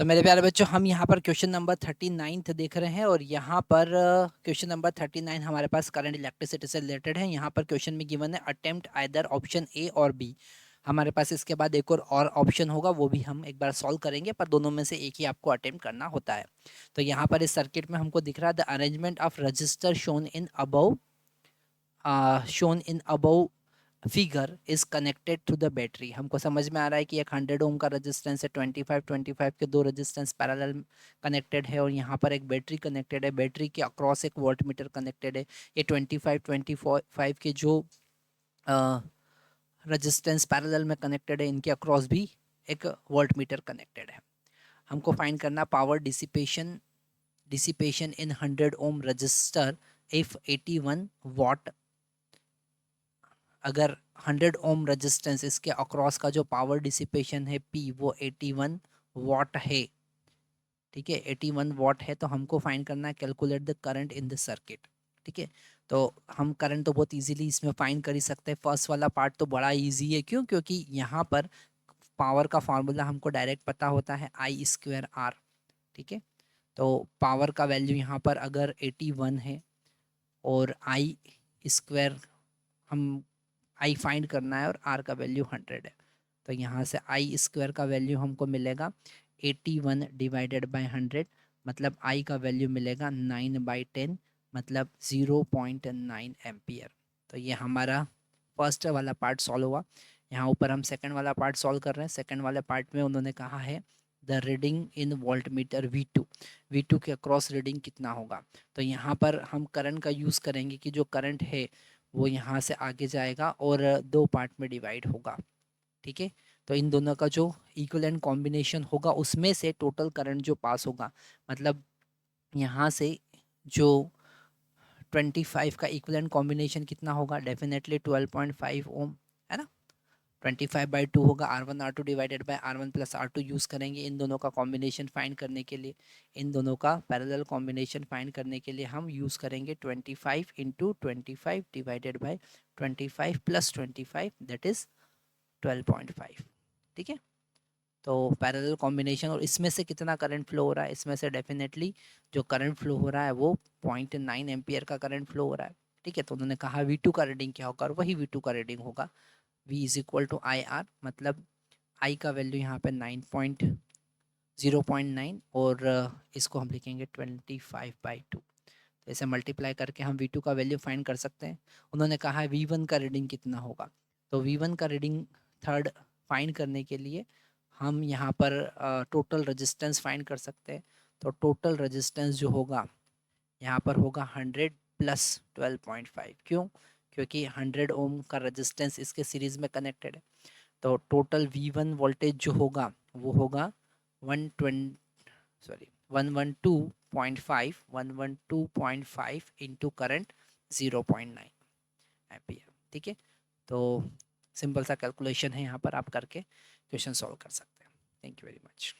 तो मेरे प्यारे बच्चों, हम यहाँ पर क्वेश्चन नंबर 39 देख रहे हैं और यहाँ पर क्वेश्चन नंबर 39 हमारे पास करंट इलेक्ट्रिसिटी से रिलेटेड है। यहाँ पर क्वेश्चन में गिवन है अटेम्प्ट आइदर ऑप्शन ए और बी। हमारे पास इसके बाद एक और ऑप्शन होगा, वो भी हम एक बार सॉल्व करेंगे, पर दोनों में से एक ही आपको अटेम्प्ट करना होता है। तो यहाँ पर इस सर्किट में हमको दिख रहा है the arrangement of register shown in above figure is connected to the battery. हमको समझ में आ रहा है कि एक 100 ओम का रेजिस्टेंस है, 25 के दो रेजिस्टेंस पैरेलल कनेक्टेड है और यहाँ पर एक बैटरी कनेक्टेड है। बैटरी के अक्रॉस एक वोल्ट मीटर कनेक्टेड है। ये 25 के जो रेजिस्टेंस पैरेलल में कनेक्टेड है, इनके अक्रॉस भी एक वोल्ट मीटर कनेक्टेड है। हमको फाइंड करना power dissipation in 100 ohm register if 81 watt. अगर 100 ओम रेजिस्टेंस इसके अक्रॉस का जो पावर डिसिपेशन है P वो 81 वाट है, ठीक है, 81 वाट है, तो हमको फाइंड करना है calculate the current in the circuit. ठीक है, तो हम करंट तो बहुत इजीली इसमें फाइंड कर ही सकते हैं। फर्स्ट वाला पार्ट तो बड़ा इजी है, क्यों? क्योंकि यहाँ पर पावर का फार्मूला हमको डायरेक्ट पता होता है I²R। ठीक है, तो पावर का वैल्यू यहाँ पर अगर 81 है और I² हम आई फाइंड करना है और आर का वैल्यू 100 है, तो यहाँ से I² का वैल्यू हमको मिलेगा 81 डिवाइडेड बाय 100, मतलब आई का वैल्यू मिलेगा 9/10, मतलब 0.9 एम्पियर। तो ये हमारा फर्स्ट वाला पार्ट सॉल्व हुआ। यहाँ ऊपर हम सेकंड वाला पार्ट सॉल्व कर रहे हैं। सेकंड वाले पार्ट में उन्होंने कहा है the reading in volt meter V2 के अक्रॉस रीडिंग कितना होगा। तो यहाँ पर हम करंट का यूज़ करेंगे कि जो करंट है वो यहाँ से आगे जाएगा और दो पार्ट में डिवाइड होगा। ठीक है, तो इन दोनों का जो इक्विवेलेंट कॉम्बिनेशन होगा उसमें से टोटल करंट जो पास होगा, मतलब यहाँ से जो 25 का इक्विवेलेंट कॉम्बिनेशन कितना होगा, डेफिनेटली 12.5 ओम, है ना। 25/2 होगा, R1 R2 divided by R1 plus R2 use करेंगे इन दोनों का कॉम्बिनेशन फाइंड करने के लिए। इन दोनों का पैरेलल कॉम्बिनेशन फाइंड करने के लिए हम यूज़ करेंगे 25 × 25 divided by 25 plus 25, that is 12.5। ठीक है, तो पैरेलल कॉम्बिनेशन, और इसमें से कितना करंट फ्लो हो रहा है, इसमें से डेफिनेटली जो करंट फ्लो हो रहा है वो 0.9 एम्पियर का करंट फ्लो हो रहा है। ठीक है, तो उन्होंने कहा V2 का रीडिंग क्या होगा, और वही V2 का रीडिंग होगा V = IR, मतलब I का वैल्यू यहाँ पे 0.9 और इसको हम लिखेंगे 25/2। तो इसे मल्टीप्लाई करके हम V2 का वैल्यू फाइंड कर सकते हैं। उन्होंने कहा है V1 का रीडिंग कितना होगा, तो V1 का रीडिंग थर्ड फाइंड करने के लिए हम यहाँ पर टोटल रेजिस्टेंस फाइंड कर सकते हैं। तो टोटल रेजिस्टेंस जो होगा यहाँ पर होगा 100 प्लस 12.5। क्यों? क्योंकि 100 ओम का रेजिस्टेंस इसके सीरीज में कनेक्टेड है। तो टोटल V1 वोल्टेज जो होगा वो होगा 112.5 इंटू करंट 0.9 एम्पियर। ठीक है, तो सिंपल सा कैलकुलेशन है, यहाँ पर आप करके क्वेश्चन सॉल्व कर सकते हैं। Thank you very much.